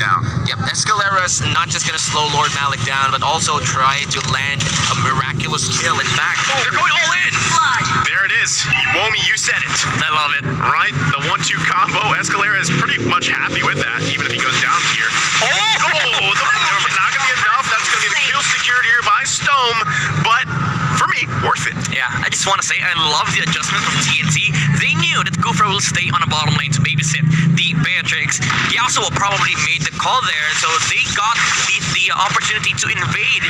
down. Yep, Escalera's not just gonna slow Lord Malik down, but also try to land a miraculous kill. In fact, they're going all in! There it is. Womi, you said it. I love it. Right? The 1-2 combo. Escalera is pretty much happy with that, even if he goes down here. Oh, not gonna be enough. That's gonna be the kill secured here by Stone, but for me, worth it. Yeah, I just want to say I love the adjustment from TNC. They knew that Gufra will stay on the bottom lane to babysit the Beatrix. Yasuo probably made the call there, so they got the opportunity to invade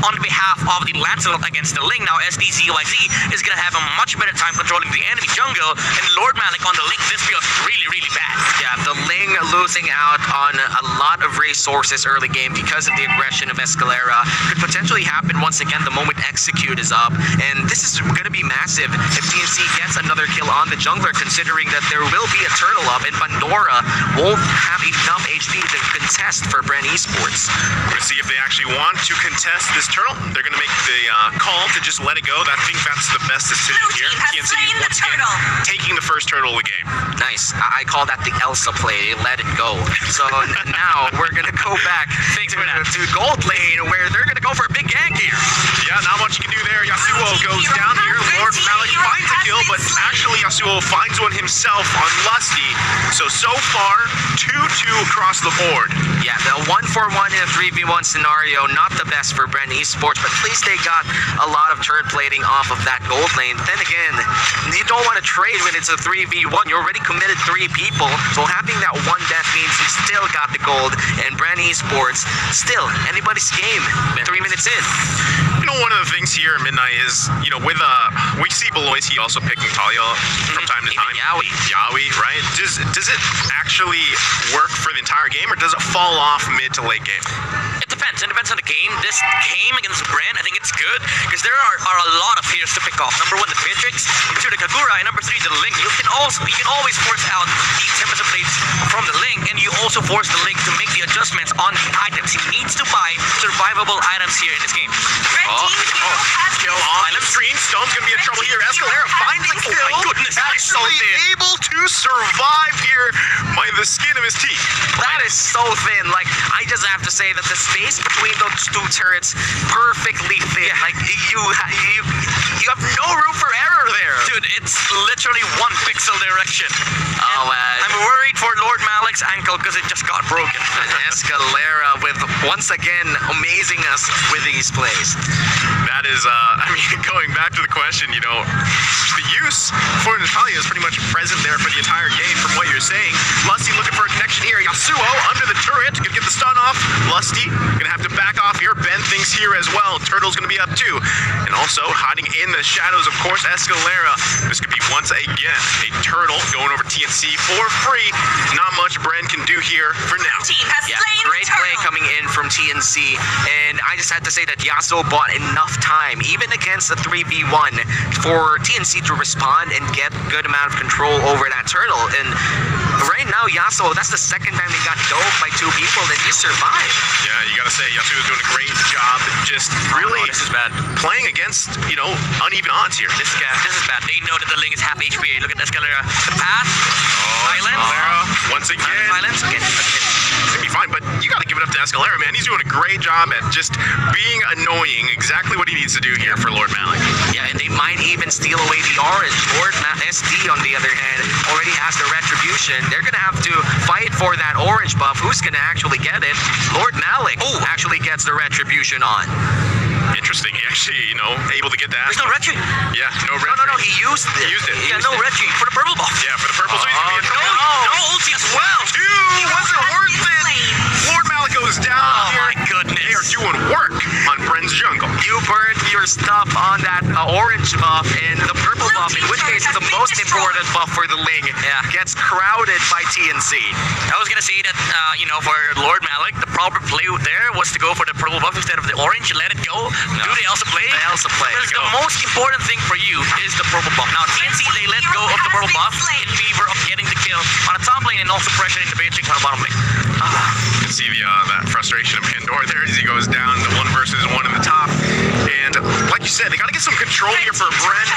on behalf of the Lancelot against the Ling. Now SDZYZ is going to have a much better time controlling the enemy jungle, and Lord Malik on the Ling, this feels really, really bad. Yeah, the Ling losing out on a lot of resources early game because of the aggression of Escalera could potentially happen once again the moment Execute is up, and this is going to be massive if TNC gets another kill on the jungler, considering that there will be a turtle up and Pandora won't have enough HP to contest for Brand Esports. We're going to see if they actually want to contest this turtle. They're going to make the call to just let it go. I think that's the best decision here. TNC once again taking the first turtle of the game. Nice. I call that the Elsa play. Let it go. So now we're going to go back to gold lane, where they're going to go for a big gank here. Yeah, not much you can do there. Yasuo goes down here. Lord Malik finds a kill, but actually Yasuo finds one himself on Lusty. So far, 2-2 across the board. Yeah, the 1-for-1 in a 3v1 scenario, not the best for Brand Esports, but at least they got a lot of turret plating off of that gold lane. Then again, you don't want to trade when it's a 3v1. You already committed 3 people, so having that one death means you still got the gold, and Brand Esports, still, anybody's game, 3 minutes in. You know, one of the things here at Midnight is, you know, with we see Belois, he also picking Talia from time to time. Yaoi, right? Does it actually work for the entire game, or does it fall off mid to late game? It depends. It depends on the game. This game against Brand, I think it's good because there are a lot of heroes to pick off. Number 1, the Beatrix. Number 2, the Kagura, and number 3, the Ling. You can always force out the temperature plates from the Ling, and you also force the Ling to make the adjustments on the items. He needs to buy survivable items here in this game. Kill on the screen. Stone's gonna be in trouble here. Escalera finds a kill. Oh my goodness, that's so thin. Able to survive here by the skin of his teeth. That is so thin. Like, I just have to say that the space between those 2 turrets perfectly thin. Yeah. Like, you have no room for error there. Dude, it's literally 1 pixel direction. Oh, I'm worried for Lord Malik's ankle because it just got broken. Escalera with, once again, amazing us with these plays. That is, I mean, going back to the question, you know, the use for Natalia is pretty much present there for the entire game from what you're saying. Lusty looking for a connection here. Yasuo under the turret, gonna get the stun off. Lusty gonna have to back off here, bend things here as well. Turtle's gonna be up too. And also hiding in the shadows, of course, Escalera. This could be once again a turtle going over TNC for free. Not much Bren can do here for now. Yeah, great play coming in from TNC. And I just had to say that Yasuo bought enough time, even against a 3v1, for TNC to respond and get good amount of control over that turtle. And right now, Yasuo, that's the second time he got doped by 2 people, and he survived. Yeah, you gotta say, Yasuo is doing a great job just really this is bad. Playing against, you know, uneven odds here. This is bad. They know that the Ling is half HP. Look at Escalera. The path. Silence. Escalera, once again. Silence. Okay. It's gonna be fine, but you gotta give it up to Escalera, man. He's doing a great job at just being annoying. Exactly what he needs to do here for Lord Malik. Yeah, and they might even steal away the orange. Lord SD, on the other hand, already has the retribution. They're gonna have to fight for that orange buff. Who's gonna actually get it? Lord Malik actually gets the retribution on. Interesting. He actually, you know, able to get that. There's no retri. Yeah, no retri. No, he used it. He used it. Yeah, no retri for the purple buff. Yeah, for the purple. So he's gonna be no ulti as well. Wasn't worth it. Lord Malik goes down. Oh my goodness. They are doing work on Bren's jungle. You burned your stuff on that orange buff, and the purple buff, in which case is the most important buff for the Ling, gets crowded by TNC. I was gonna say that, you know, for Lord Malik, the proper play there was to go for the purple buff instead of the orange. Let it go. Do the Elsa play. The Elsa play. Because the most important thing for you is the purple buff. Now, TNC, they let go of the purple buff in favor of getting the kill on the top lane and also pressuring the Beatrix on the bottom lane. You can see the that frustration of Pandora there as he goes down to 1 versus 1 in the top. And like you said, they got to get some control here for Bren.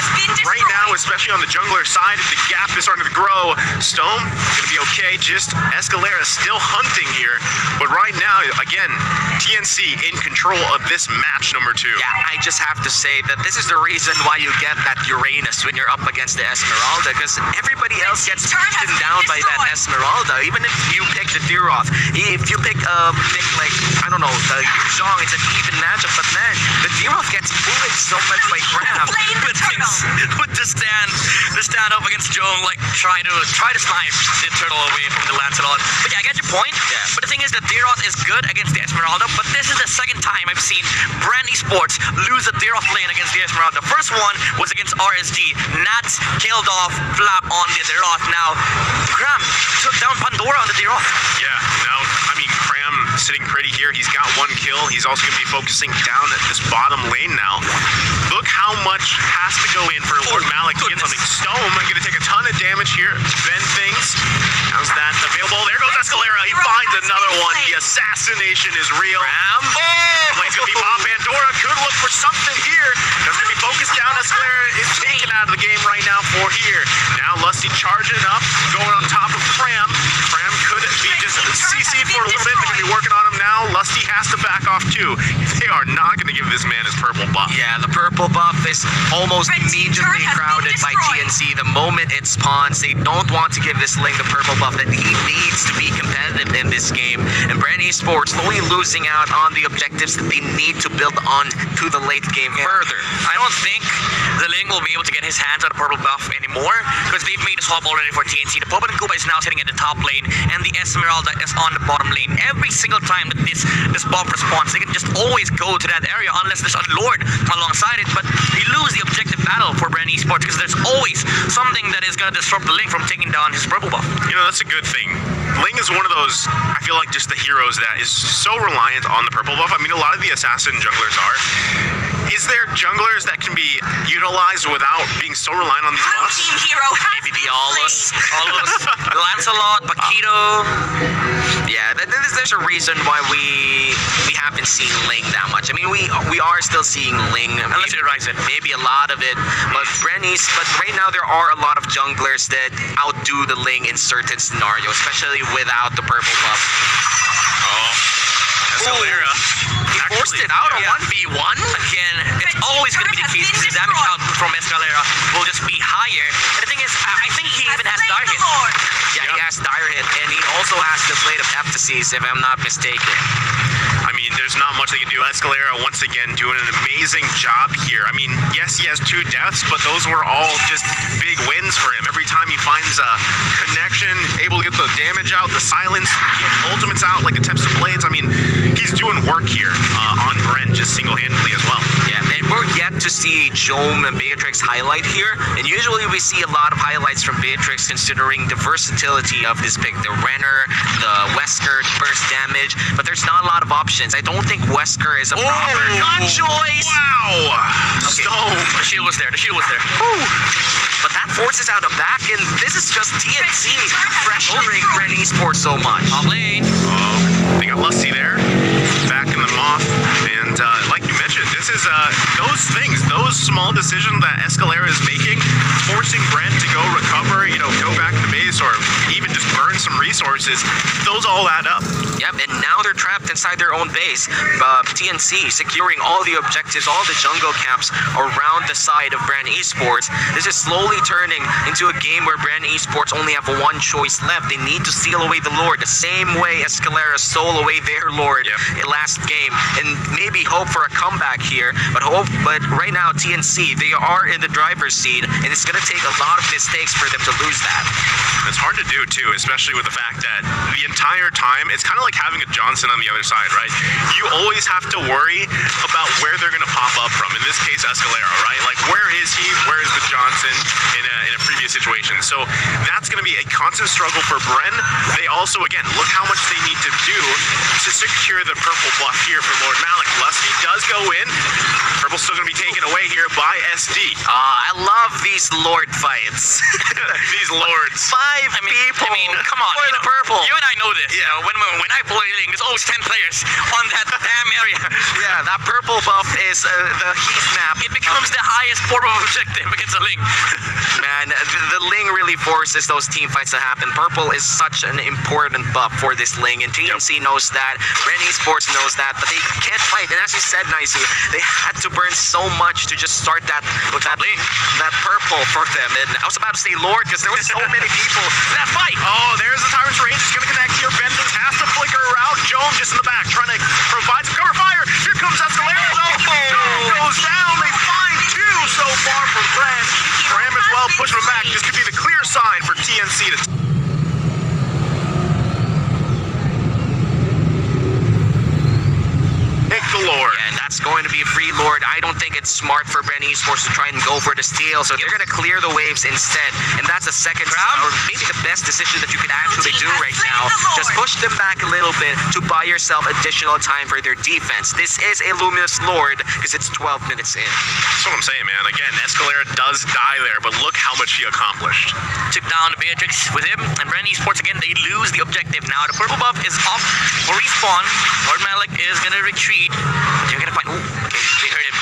Right now, especially on the jungler side, the gap is starting to grow. Stone gonna be okay. Just Escalera still hunting here, but right now, again, TNC in control of this match number 2. Yeah, I just have to say that this is the reason why you get that Uranus when you're up against the Esmeralda, because everybody else gets beaten down by that Esmeralda. Even if you pick the Diroth, if you pick like, I don't know, the Yuzhong, it's an even matchup, but man, the Diroth gets bullied so much by Graham. With the stand up against Joan, like try to snipe the turtle away from the Lancelot. But yeah, I get your point. Yeah. But the thing is that Diroth is good against the Esmeralda, but this is the second time I've seen Brand Esports lose a Diroth lane against the Esmeralda. The first one was against RSG. Nats killed off Flap on the Diroth. Now, Graham took down Pandora on the Diroth. Yeah, now, I mean, Cram sitting pretty here. He's got 1 kill. He's also going to be focusing down at this bottom lane now. Look how much has to go in for Lord Malik to get something. Stone going to take a ton of damage here. Bend things. How's that available? There goes Escalera. He finds another one. The assassination is real. Cram. He's going to be Bob Pandora. Could look for something here. That's going to be focused down. Escalera is taken out of the game right now for here. Now Lusty charging up, going on top of Cram. Cram could be just CC'd for a little bit. They're going to be working on him now. Lusty has to back off too. They are not going to give this man his purple buff. Yeah, the purple buff is almost immediately crowded by TNC. The moment it spawns, they don't want to give this lane the purple buff that he needs to be competitive in this game. And Brand Esports slowly losing out on the objectives that they need to build on to the late game further. I don't think the Ling will be able to get his hands on the purple buff anymore because they've made a swap already for TNC. The Pope and Kuba is now sitting at the top lane and the Esmeralda is on the bottom lane. Every single time that this buff responds, they can just always go to that area unless there's a Lord alongside it. But they lose the objective battle for Brand Esports because there's always something that is going to disrupt the Ling from taking down his purple buff. You know, that's a good thing. Ling is one of those, I feel like, just the heroes that is so reliant on the purple buff. I mean, a lot of the assassin junglers are. Is there junglers that can be utilized without being so reliant on these buffs? Maybe the Aulus, Lancelot, Paquito. Yeah, there's a reason why we haven't seen Ling that much. I mean, we are still seeing Ling. Unless you rise it. Maybe a lot of it, but right now there are a lot of junglers that outdo the Ling in certain scenarios, especially without the purple buff. Escalera. He forced it out on 1v1. Again, it's always going to be the case. The damage out from Escalera will just be higher. And the thing is, I think he even has Dire Hit. Yeah, he has Dire Hit, and he also has the Blade of Heptases, if I'm not mistaken. I mean, there's not much they can do. Escalera, once again, doing an amazing job here. I mean, yes, he has 2 deaths, but those were all just big wins for him. Every time he finds a connection, able to get the damage out, the silence, get ultimates out, like the Tempest of Blades. I mean, he's doing work here on Brent just single-handedly as well. Yeah, and we're yet to see Jome and Beatrix highlight here. And usually we see a lot of highlights from Beatrix considering the versatility of this pick. The Renner, the Wesker, the burst damage, but there's not a lot of options. I don't think Wesker is a proper choice. Wow! Okay. Stone. The shield was there. But that forces out a back, and this is just TNC pressuring Brand Esports so much. Top lane. They got Lusty there, backing them off, and like you mentioned, this is those things, those small decisions that Escalera is making, forcing Brent to go recover, go back to base, or even just burn some resources. Those all add up. Yep, and now they're trapped inside their own base. TNC securing all the objectives, all the jungle camps around the side of Brand Esports. This is slowly turning into a game where Brand Esports only have 1 choice left. They need to steal away the Lord, the same way Escalera stole away their Lord in last game, and maybe hope for a comeback here. But right now TNC, they are in the driver's seat, and it's going to take a lot of mistakes for them to lose that. It's hard to do too, especially with the fact that the entire time, it's kind of like having a Johnson on the other side, right? You always have to worry about where they're going to pop up from. In this case, Escalera, right? Like, where is he? Where is the Johnson in a previous situation? So that's going to be a constant struggle for Bren. They also, again, look how much they need to do to secure the purple buff here for Lord Malik. Lusty does go in. Purple's still going to be taken away here by SD. I love these Lord fights. These Lords. 5 people. I mean, come on. For the purple. You and I know this. When I play Link, there's always 10 players on that damn area. Yeah, that purple buff is use the heat map. It becomes the highest form of objective against a Ling. Man, the Ling really forces those team fights to happen. Purple is such an important buff for this Ling, and TNC knows that. Ren Esports knows that, but they can't fight. And as you said, Naisu, they had to burn so much to just start that with that Ling, that purple for them. And I was about to say Lord because there were so many people in that fight. Oh, there's the Tyrant's range. He's going to connect here. Bendings has to flicker around. Joan just in the back trying to provide some cover fire. Here comes Escalera. Joan goes down. They find two so far from Bren. Ram as well pushing him back. This could be the clear sign for TNC to take the Lord. And that's going to be a free Lord. I don't think it's smart for Bren Esports to try and go for the steal, so they're going to clear the waves instead. And that's a second, or maybe the best decision that you could actually do right now. Just push them back a little bit to buy yourself additional time for their defense. This is a Luminous Lord because it's 12 minutes in. That's what I'm saying, man. Again, Escalera does die there, but look how much he accomplished. Took down the Beatrix with him, and Ren Esports again, they lose the objective. Now the purple buff is off for respawn. Lord Malik is gonna retreat. They're gonna find. Ooh, okay, they heard him.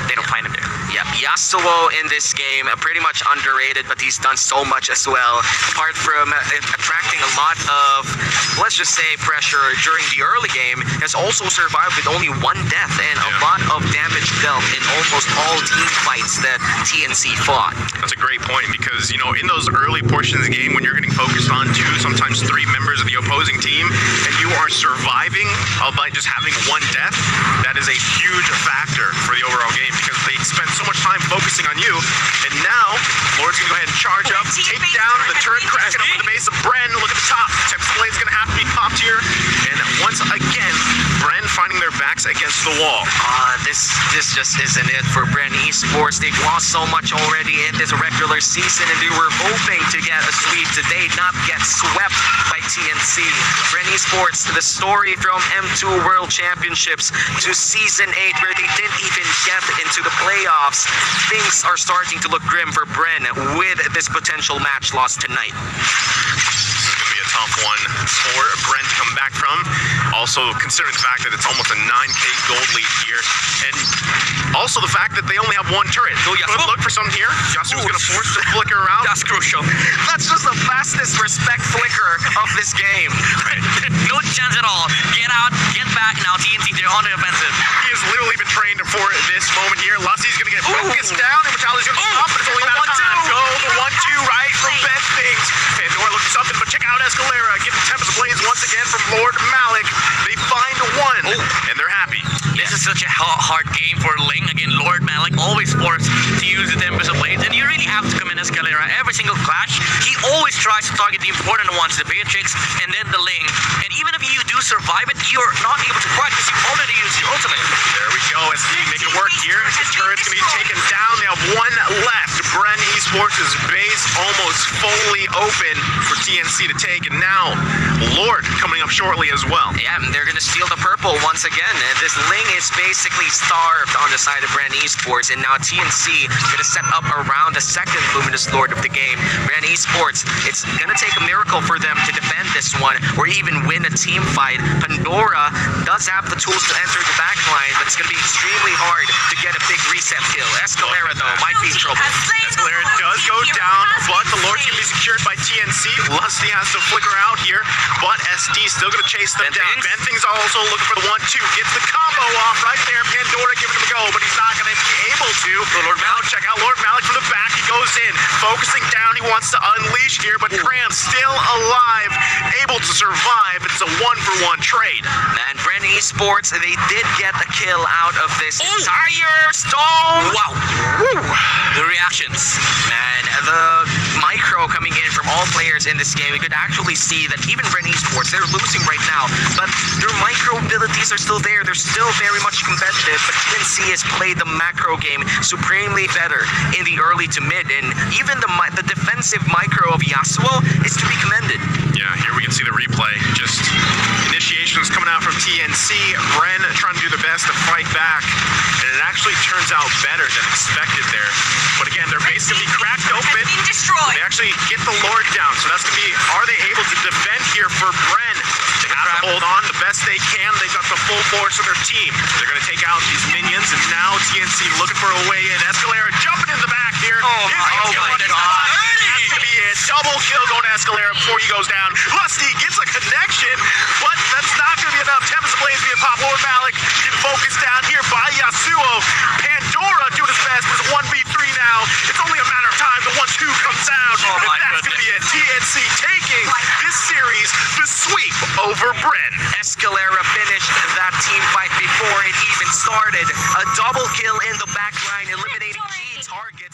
They don't find him there. Yeah, Yasuo in this game, pretty much underrated, but he's done so much as well. Apart from attracting a lot of, let's just say, pressure during the early game, has also survived with only one death and a lot of damage dealt in almost all team fights that TNC fought. That's a great point because, you know, in those early portions of the game when you're getting focused on two, sometimes three members of the opposing team, and you are surviving by just having one death, that is a huge factor for the overall game because they spend so much time focusing on you. And now, Lord's gonna go ahead and charge up, take down the turret, cracking over the base of Bren. Look at the top. Tempest Blade's gonna have to be popped here. And once again, Bren finding their backs against the wall. This just isn't it for Bren Esports. They've lost so much already in this regular season, and they were hoping to get a sweep today, not get swept by TNC. Bren Esports, the story from M2 World Championships to Season 8, where they didn't even get into the playoffs. Things are starting to look grim for Bren with this potential match loss tonight. Tough one for Bren to come back from. Also, considering the fact that it's almost a 9k gold lead here, and also the fact that they only have one turret. Oh, Could look for something here. Yasuo's gonna force the flicker around. That's crucial. That's just the fastest respect flicker of this game. No chance at all. Get out, get back. Now TNC, they're on the offensive. He has literally been trained for this moment here. Lussie's gonna get focused down, and Vitali's gonna stop, but it's only a matter of time. Go the 1-2 right from Ben Things. Pandora looking something, but check out Escalera. Get the Tempest Blades once again from Lord Malik. They find one, and they're happy. This is such a hard game for Ling. Again, Lord Malik always forced to use the Tempest Blades, and you really have to come in Escalera. Every single clash, he always tries to target the important ones, the Beatrix, and then the Ling. And even if you do survive it, you're not able to fight because you already used your ultimate. There we go. SD make it work here. The turret's gonna be taken down. They have one left. Bren Esports' base almost fully open for TNC to take, and now Lord coming up shortly as well. Yeah, and they're gonna steal the purple once again. And this Ling is basically starved on the side of Bren Esports, and now TNC gonna set up around the second Luminous Lord of the game. Bren Esports, it's gonna take a miracle for them to defend this one or even win a team fight. Pandora does have the tools to enter the backline, but it's gonna be extremely hard to get a big reset kill. Escalera though might be in trouble. Escalera does go down, but the Lord's gonna be secured by TNC. Lusty has to flicker out here, but SD still gonna chase them down. Ben Things also looking for the 1-2. Gets the combo off right there. Pandora giving him a go, but he's not gonna be able to. Lord Malik, check out Lord Malik from the back. He goes in, focusing down. He wants to unleash here, but Cram still alive, able to survive. It's a 1-for-1 trade. And Bren Esports, they did get the kill out of this entire stone. Wow. Woo. The reactions. Man, the micro coming in from all players in this game, we could actually see that even Bren Esports, they're losing right now, but their micro abilities are still there. They're still very much competitive, but TNC has played the macro game supremely better in the early to mid, and even the defensive micro of Yasuo is to be commended. Yeah, here we can see the replay. Just initiations coming out from TNC. Bren trying to do the best to fight back, and it actually turns out better than expected there. But again, their base can be cracked open. They actually get the Lord down, so that's gonna be, are they able to defend here for Bren? They have to hold on the best they can. They've got the full force of their team. They're going to take out these minions, and now TNC looking for a way in. Escalera jumping in the back here. Oh Is my he gonna God. run it off? That's going to be it. Double kill going to Escalera before he goes down. Lusty gets a connection, but that's not going to be enough. Tempest Blaze being popped. Lord Malik get focused down here by Yasuo. Pandora doing his best, but it's 1v3 now. It's only a matter of time. The 1-2 comes out, Oh and my that's going to be it. TNC taking this series the sweep over Bren. Escalera finished that team fight before it even started. A double kill in the back line, eliminating key target.